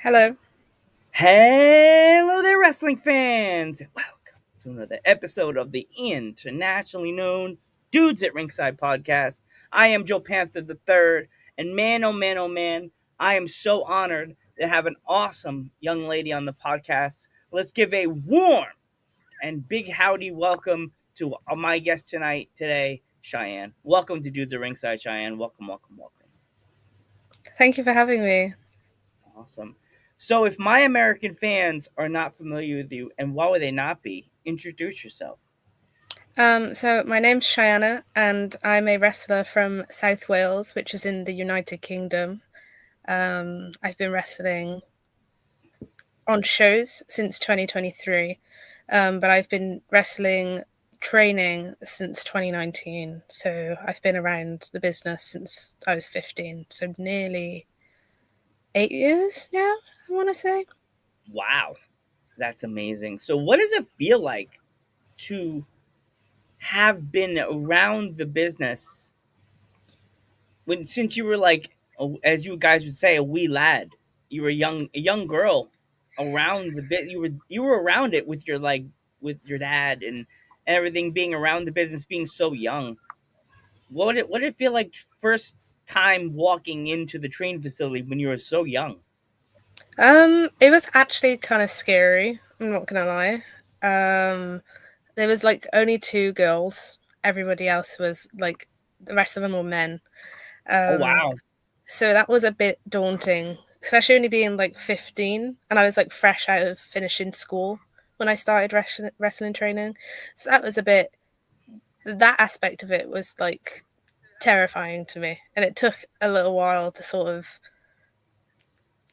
Hello. Hello there, wrestling fans! Welcome to another episode of the internationally known Dudes at Ringside Podcast. I am Joe Panther III, and man, oh man, oh man, I am so honored to have an awesome young lady on the podcast. Let's give a warm and big howdy welcome to my guest today, Cheyenne. Welcome to Dudes at Ringside, Cheyenne. Welcome, welcome, welcome. Thank you for having me. Awesome. So, if my American fans are not familiar with you, and why would they not be, introduce yourself. So my name's Shyanna, and I'm a wrestler from South Wales, which is in the United Kingdom. I've been wrestling on shows since 2023, but I've been wrestling training since 2019. So I've been around the business since I was 15. So nearly 8 years now, I want to say. Wow, that's amazing. So, what does it feel like to have been around the business since you were as you guys would say, a wee lad? You were a young girl around the bit. You were around it with with your dad and everything, being around the business, being so young. What did it feel like first time walking into the train facility when you were so young? It was actually kind of scary. I'm not gonna lie. There was like only two girls. Everybody else was like the rest of them were men. Oh Um, wow. so that was a bit daunting, especially only being like 15, and I was like fresh out of finishing school when I started wrestling training. So that was a bit. That aspect of it was like terrifying to me, and it took a little while to sort of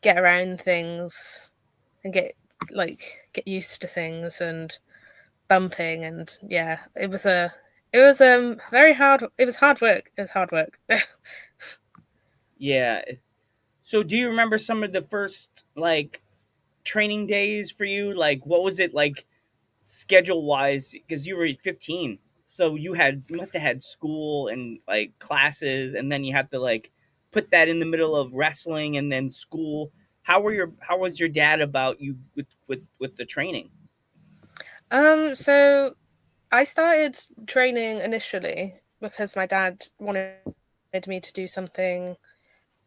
get around things and get used to things and bumping, and yeah, it was very hard. It was hard work. It was hard work. Yeah. So do you remember some of the first training days for you? Like what was it like schedule wise, because you were 15. So you must have had school and like classes, and then you had to like put that in the middle of wrestling and then school. How was your dad about you with the training? So I started training initially because my dad wanted me to do something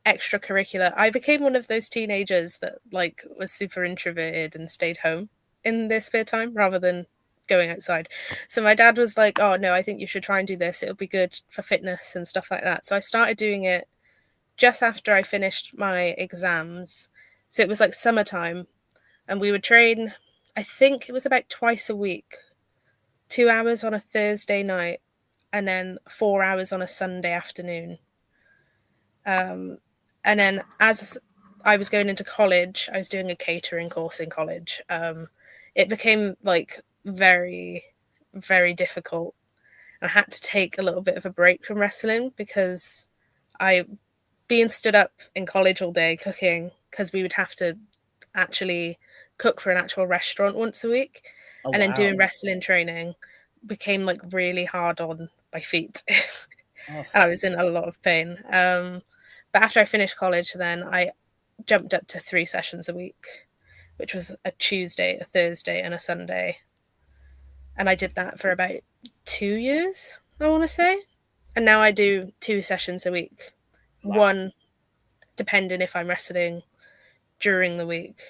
extracurricular. I became one of those teenagers that like was super introverted and stayed home in their spare time rather than going outside. So my dad was like, "Oh no, I think you should try and do this. It'll be good for fitness and stuff like that." So I started doing it just after I finished my exams. So it was like summertime, and we would train. I think it was about twice a week, 2 hours on a Thursday night, and then 4 hours on a Sunday afternoon. Um, and then as I was going into college, I was doing a catering course in college. It became like very, very difficult. I had to take a little bit of a break from wrestling because I, being stood up in college all day cooking, because we would have to actually cook for an actual restaurant once a week, Oh and then wow. doing wrestling training became like really hard on my feet. Oh, And I was in a lot of pain. But after I finished college, then I jumped up to 3 sessions a week, which was a Tuesday, a Thursday, and a Sunday. And I did that for about 2 years, I want to say. And now I do 2 sessions a week, wow. one depending if I'm wrestling during the week.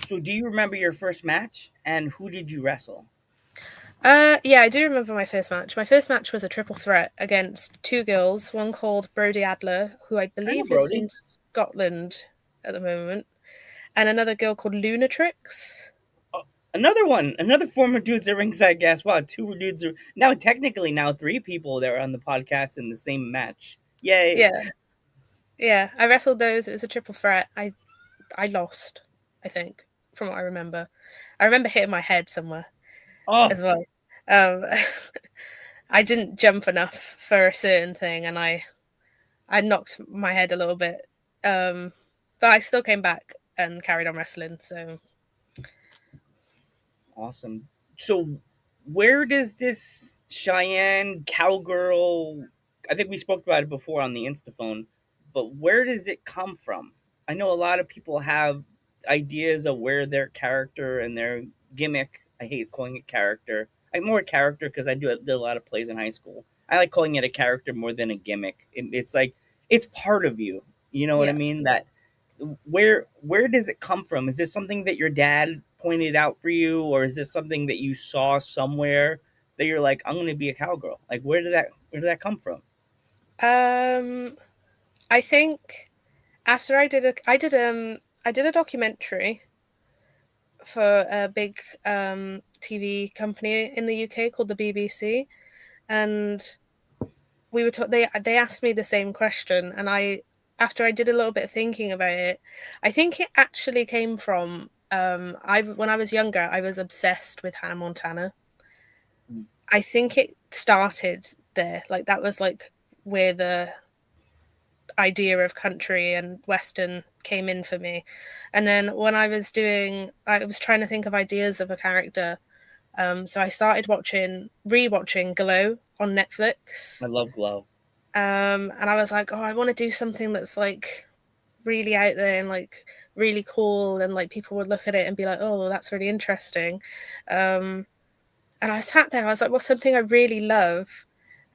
So do you remember your first match and who did you wrestle? Yeah, I do remember my first match. My first match was a triple threat against two girls, one called Brody Adler, who I I know believe lives Brody. in Scotland at the moment, and another girl called Lunatrix. Oh, another former Dudes at Ringside guest. Wow, two dudes are now technically now three people that are on the podcast in the same match. Yay. Yeah, yeah. I wrestled those. It was a triple threat. I lost, I think, from what I remember. I remember hitting my head somewhere Oh, as well. Um, I didn't jump enough for a certain thing, and I knocked my head a little bit. But I still came back and carried on wrestling. So awesome. So, where does this Cheyenne cowgirl? I think we spoke about it before on the Instaphone, but where does it come from? I know a lot of people have ideas of where their character and their gimmick. I hate calling it character. I'm more character because did a lot of plays in high school. I like calling it a character more than a gimmick. It's like it's part of you. You know what I Yeah. mean? That where does it come from? Is this something that your dad pointed out for you, or is this something that you saw somewhere that you're like, I'm going to be a cowgirl? Like, where did that come from? Um, I think after I did a documentary for a big TV company in the UK called the BBC, and they asked me the same question, and after I did a little bit of thinking about it, I think it actually came from I when I was younger, I was obsessed with Hannah Montana. Mm. I think it started there. Like that was like where the idea of country and western came in for me. And then when I was trying to think of ideas of a character. So I started rewatching Glow on Netflix. I love Glow. And I was like, oh, I want to do something that's like really out there and like really cool, and like people would look at it and be like, oh, that's really interesting. And I sat there, I was like, what's something I really love?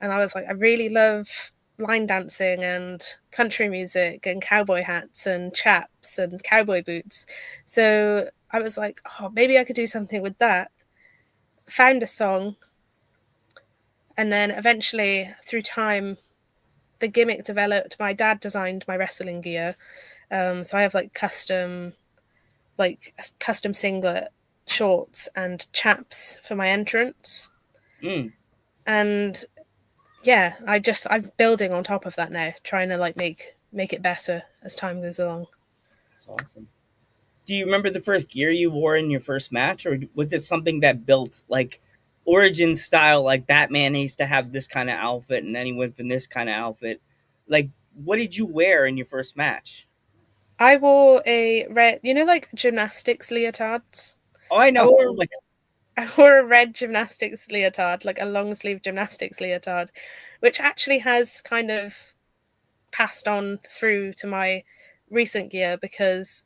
And I was like, I really love line dancing and country music and cowboy hats and chaps and cowboy boots. So I was like, oh, maybe I could do something with that. Found a song, and then eventually through time the gimmick developed. My dad designed my wrestling gear, so I have custom singlet, shorts, and chaps for my entrance. Mm, And yeah, I'm building on top of that now, trying to like make it better as time goes along. that's awesome. Do you remember the first gear you wore in your first match, or was it something that built like origin style, like Batman used to have this kind of outfit and then he went from this kind of outfit? Like, what did you wear in your first match? I wore a red, like gymnastics leotards. Oh, I I know. Oh wore my, I wore a red gymnastics leotard, like a long sleeve gymnastics leotard, which actually has kind of passed on through to my recent gear, because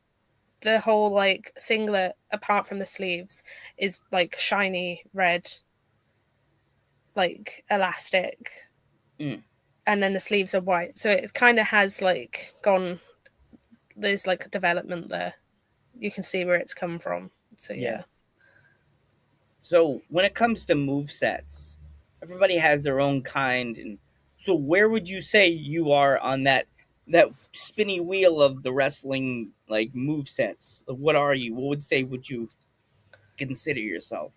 the whole like singlet, apart from the sleeves, is like shiny red, like elastic, mm, and then the sleeves are white. So it kind of has like gone, there's like development there. You can see where it's come from. So yeah. yeah. So when it comes to move sets, everybody has their own kind, and so where would you say you are on that spinny wheel of the wrestling like move sets? What are you? What would you consider yourself?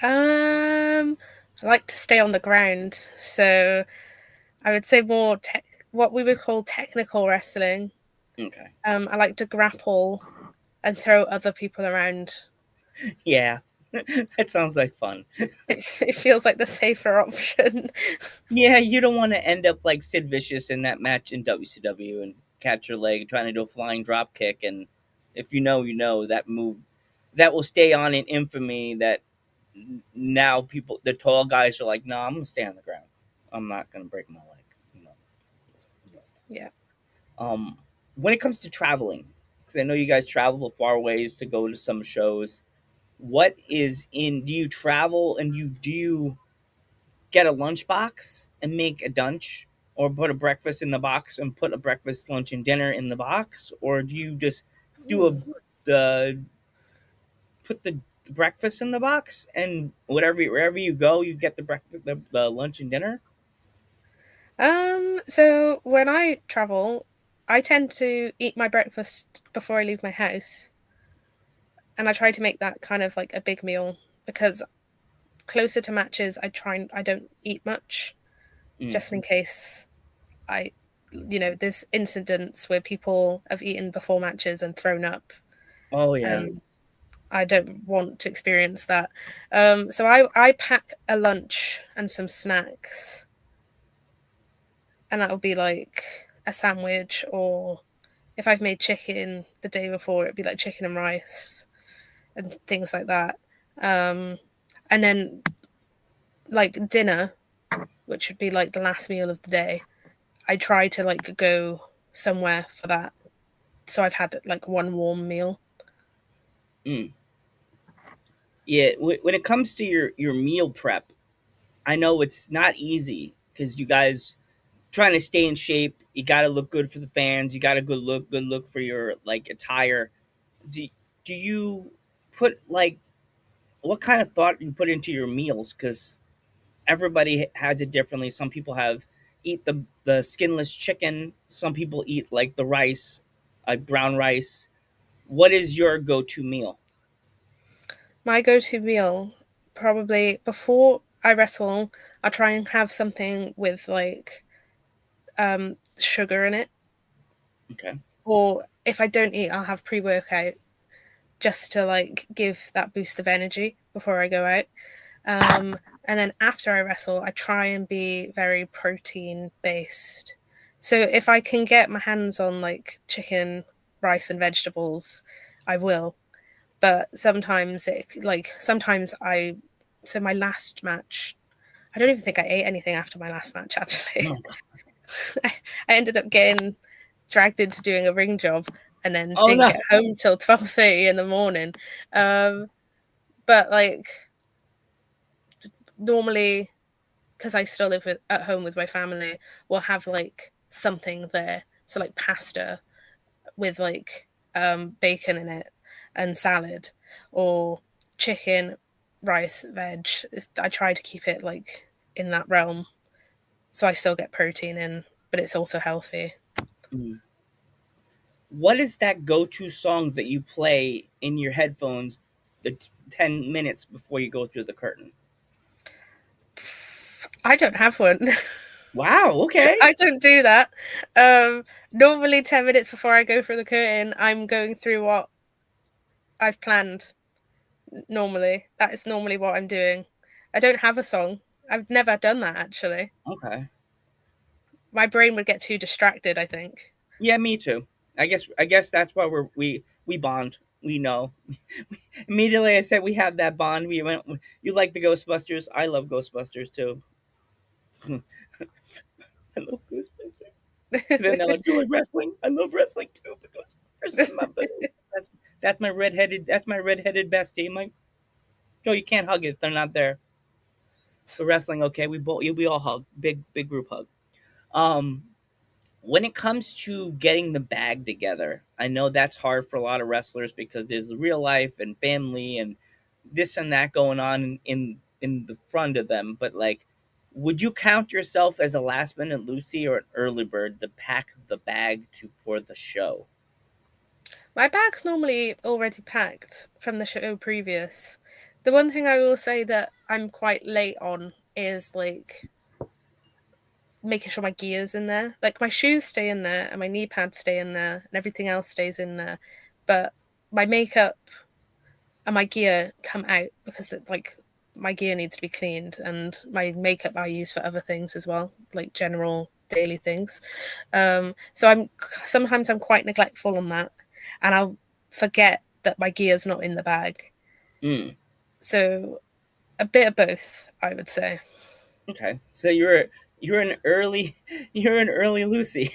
I like to stay on the ground, so I would say more what we would call technical wrestling. Okay. I like to grapple and throw other people around. Yeah. That sounds like fun. It feels like the safer option. Yeah, you don't want to end up like Sid Vicious in that match in WCW and catch your leg trying to do a flying drop kick, and if you know, you know that move that will stay on in infamy. That now people, the tall guys are like, no, I'm gonna stay on the ground. I'm not gonna break my leg. You know. Yeah. Um, when it comes to traveling, because I know you guys travel far ways to go to some shows. What is in? Do you travel and do you get a lunchbox and make a dunch, or put a breakfast in the box and put a breakfast, lunch, and dinner in the box, or do you just do a the put the breakfast in the box and wherever you go, you get the breakfast, the lunch and dinner? So when I travel, I tend to eat my breakfast before I leave my house, and I try to make that kind of like a big meal, because closer to matches, I don't eat much, Mm. just in case I, there's incidents where people have eaten before matches and thrown up, Oh yeah, and I don't want to experience that. So I pack a lunch and some snacks, and that'll be like a sandwich, or if I've made chicken the day before, it'd be like chicken and rice and things like that. Um, and then like dinner, which would be like the last meal of the day, I try to like go somewhere for that. so I've had like one warm meal. Mm. Yeah, when it comes to your meal prep, I know it's not easy because you guys trying to stay in shape. You got to look good for the fans. You got to good look for your like attire. Do do you put like what kind of thought you put into your meals? Because everybody has it differently. Some people have eat the skinless chicken. Some people eat like the rice, like brown rice. What is your go to meal? My go-to meal, probably before I wrestle, I try and have something with like sugar in it. Okay. Or if I don't eat, I'll have pre-workout just to like give that boost of energy before I go out. And then after I wrestle, I try and be very protein based. So if I can get my hands on like chicken, rice, and vegetables, I will. But so my last match, I don't even think I ate anything after my last match actually. Oh, I ended up getting dragged into doing a ring job and then oh didn't no. get home till 12:30 in the morning. But like normally, because I still live at home with my family, we'll have like something there. So like pasta with like bacon in it and salad, or chicken, rice, veg. I try to keep it like in that realm, so I still get protein in, but it's also healthy. Mm. What is that go to song that you play in your headphones the 10 minutes before you go through the curtain? I don't have one. Wow. Okay. I don't do that. Um, Normally, 10 minutes before I go for the curtain, I'm going through what I've planned. Normally, that is normally what I'm doing. I don't have a song. I've never done that actually. Okay. My brain would get too distracted, I think. Yeah, me too. I guess that's why we bond. We know. Immediately I said we have that bond. We went you like the Ghostbusters. I love Ghostbusters too. I love Ghostbusters. Then they're like, you like wrestling? I love wrestling too, but Ghostbusters is my boo. That's that's my redheaded bestie. My no, you can't hug it. They're not there. But wrestling, okay. We all hug. Big group hug. Um when it comes to getting the bag together, I know that's hard for a lot of wrestlers because there's real life and family and this and that going on in the front of them. But like, would you count yourself as a last minute Lucy or an early bird to pack the bag to for the show? My bag's normally already packed from the show previous. The one thing I will say that I'm quite late on is like making sure my gear's in there. Like my shoes stay in there and my knee pads stay in there and everything else stays in there. But my makeup and my gear come out because like my gear needs to be cleaned, and my makeup I use for other things as well, like general daily things. So I'm quite neglectful on that, and I'll forget that my gear's not in the bag. Mm, So a bit of both, I would say. okay, so you're an early you're an early Lucy,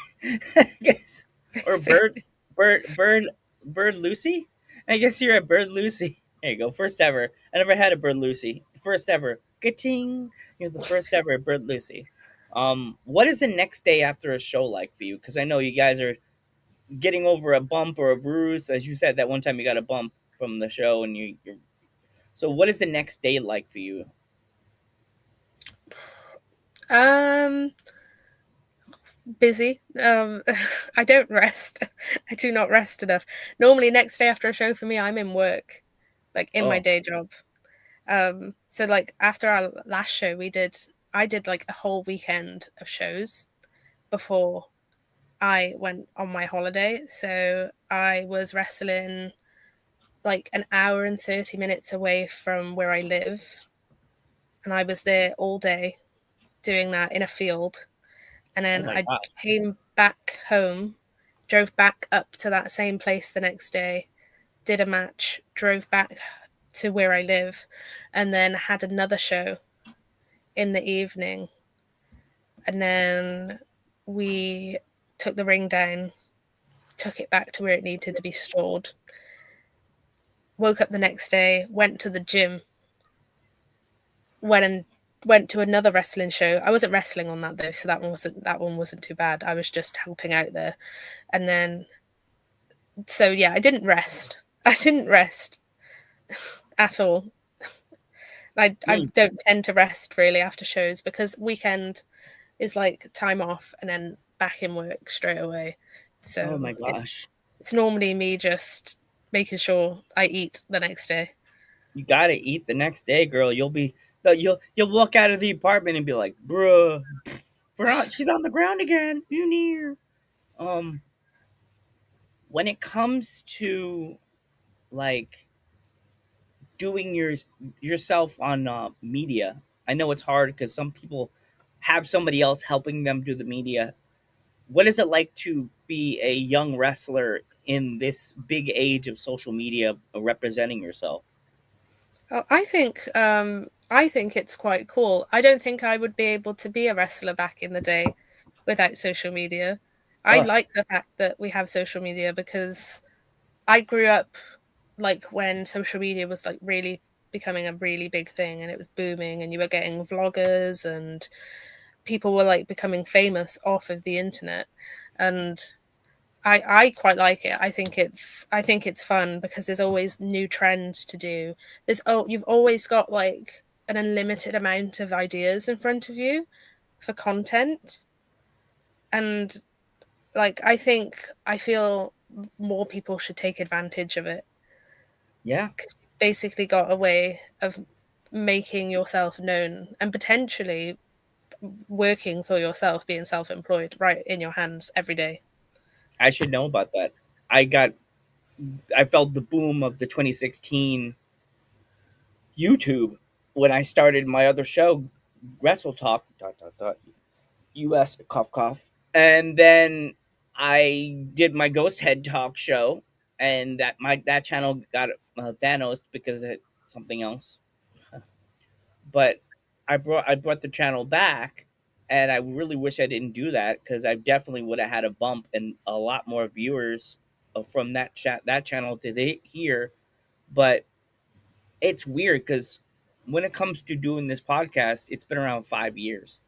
I guess, or Basically. bird Lucy. I guess you're a bird Lucy. There you go, first ever. I never had a bird Lucy. First ever. Ka-ting! You're the first ever bird Lucy. What is the next day after a show like for you? Because I know you guys are getting over a bump or a bruise. As you said that one time you got a bump from the show, and you're. So what is the next day like for you? um Busy. I don't rest. I do not rest enough. Normally next day after a show for me, I'm in work, like in my Oh, day job. So like after our last show, I did like a whole weekend of shows before I went on my holiday. So I was wrestling like an hour and 30 minutes away from where I live, and I was there all day doing that in a field. And oh then my I God. came back home, drove back up to that same place the next day, did a match, drove back to where I live, and then had another show in the evening. And then we took the ring down took it back to where it needed to be stored. Woke up the next day, went to the gym, went to another wrestling show. I wasn't wrestling on that though, so that one wasn't too bad. I was just helping out there. And then so yeah, I didn't rest. I didn't rest at all. I don't tend to rest really after shows, because weekend is like time off and then back in work straight away. So oh my gosh. It's normally me just making sure I eat the next day. You gotta eat the next day, girl. You'll walk out of the apartment and be like, bruh, she's on the ground again. You near. When it comes to like doing yourself on media, I know it's hard because some people have somebody else helping them do the media. What is it like to be a young wrestler in this big age of social media, representing yourself? Oh, I think it's quite cool. I don't think I would be able to be a wrestler back in the day without social media. I Ugh. like the fact that we have social media, because I grew up like when social media was like really becoming a really big thing and it was booming, and you were getting vloggers and people were like becoming famous off of the internet. And I quite like it. I think it's fun because there's always new trends to do. You've always got like an unlimited amount of ideas in front of you for content. And like I feel more people should take advantage of it. Yeah. Because you've basically got a way of making yourself known and potentially working for yourself, being self-employed right in your hands every day. I should know about that. I felt the boom of the 2016 YouTube when I started my other show, Wrestle Talk US cough cough, and then I did my Ghost Head Talk show, and that channel got Thanos because of something else. But I brought the channel back, and I really wish I didn't do that because I definitely would have had a bump and a lot more viewers from that channel to here. But it's weird because when it comes to doing this podcast, it's been around 5 years,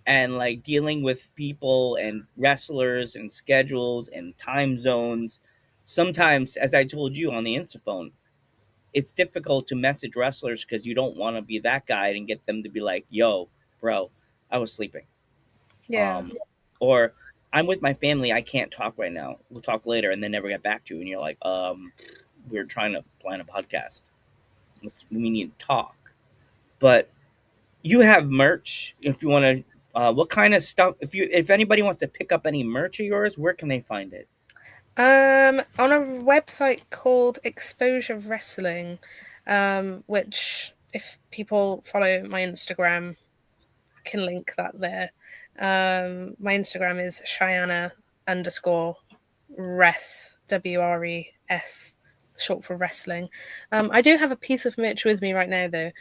and like dealing with people and wrestlers and schedules and time zones. Sometimes, as I told you on the Instaphone, it's difficult to message wrestlers because you don't want to be that guy and get them to be like, "Yo, bro, I was sleeping," Yeah. or "I'm with my family, I can't talk right now. We'll talk later," and then never get back to you, and you're like, we're trying to plan a podcast. We need to talk." But you have merch if you want to. What kind of stuff? If anybody wants to pick up any merch of yours, where can they find it? On a website called Exposure Wrestling, which if people follow my Instagram, I can link that there. My Instagram is Shyanna _ res, WRES, short for wrestling. I do have a piece of merch with me right now though.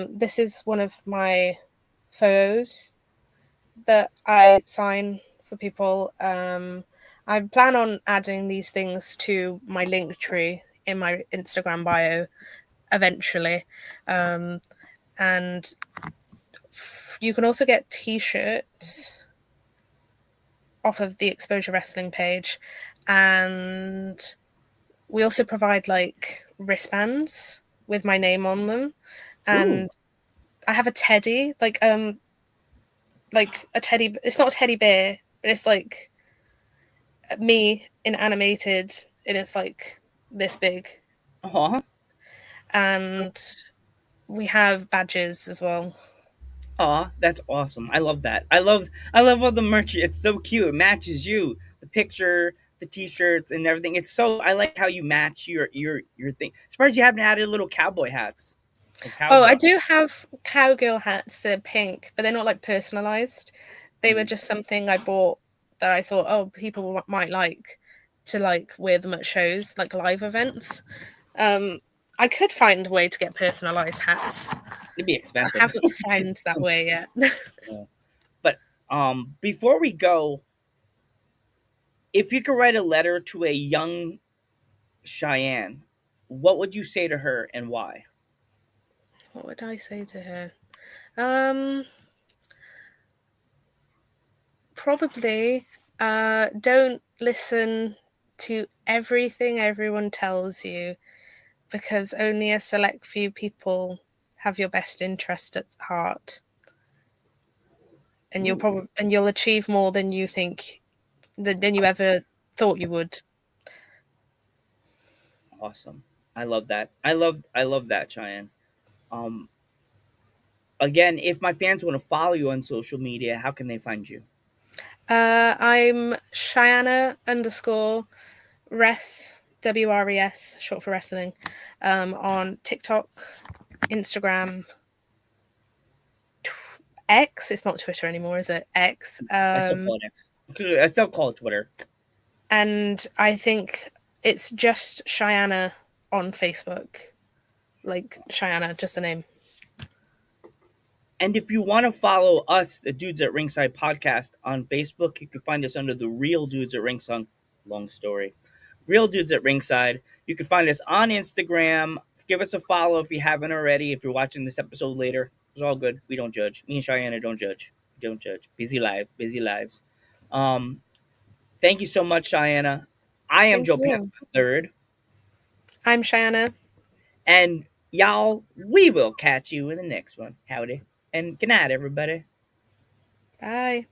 This is one of my photos that I sign for people. I plan on adding these things to my link tree in my Instagram bio eventually. And you can also get t-shirts off of the Exposure Wrestling page. And we also provide like wristbands with my name on them. And I have a teddy, like a teddy. It's not a teddy bear, but it's like me in animated, and it's like this big. Aw. And we have badges as well. Aw, that's awesome. I love that. I love all the merch. It's so cute. It matches you. The picture, the t-shirts and everything. It's so I like how you match your thing. Surprised you haven't added little cowboy hats. Or Oh, I cowgirl. do have cowgirl hats. They're pink, but they're not like personalized. They were just something I bought that I thought, oh, people might like to like wear them at shows, like live events. I could find a way to get personalized hats. It'd be I expensive. haven't found that way yet. But before we go, If you could write a letter to a young Cheyenne, what would you say to her and why? What would I say to her? Um, Probably don't listen to everything everyone tells you, because only a select few people have your best interest at heart, and you'll achieve more than you think than you ever thought you would. Awesome. I love that. I love that, Cheyenne. Um, Again, if my fans want to follow you on social media, how can they find you? I'm Shyanna underscore Res, WRES, short for wrestling, on TikTok, Instagram, X. It's not Twitter anymore, is it? X. I still call it X. I still call it Twitter. And I think it's just Shyanna on Facebook. Like Shyanna, just the name. And if you want to follow us, the Dudes at Ringside Podcast, on Facebook, you can find us under the Real Dudes at Ringside. Long story. Real Dudes at Ringside. You can find us on Instagram. Give us a follow if you haven't already. If you're watching this episode later, it's all good. We don't judge. Me and Cheyenne don't judge. We don't judge. Busy lives. Um, Thank you so much, Cheyenne. I am Thank Joe Pants you. III. I'm Shyanna. And y'all, we will catch you in the next one. Howdy. And good night, everybody. Bye.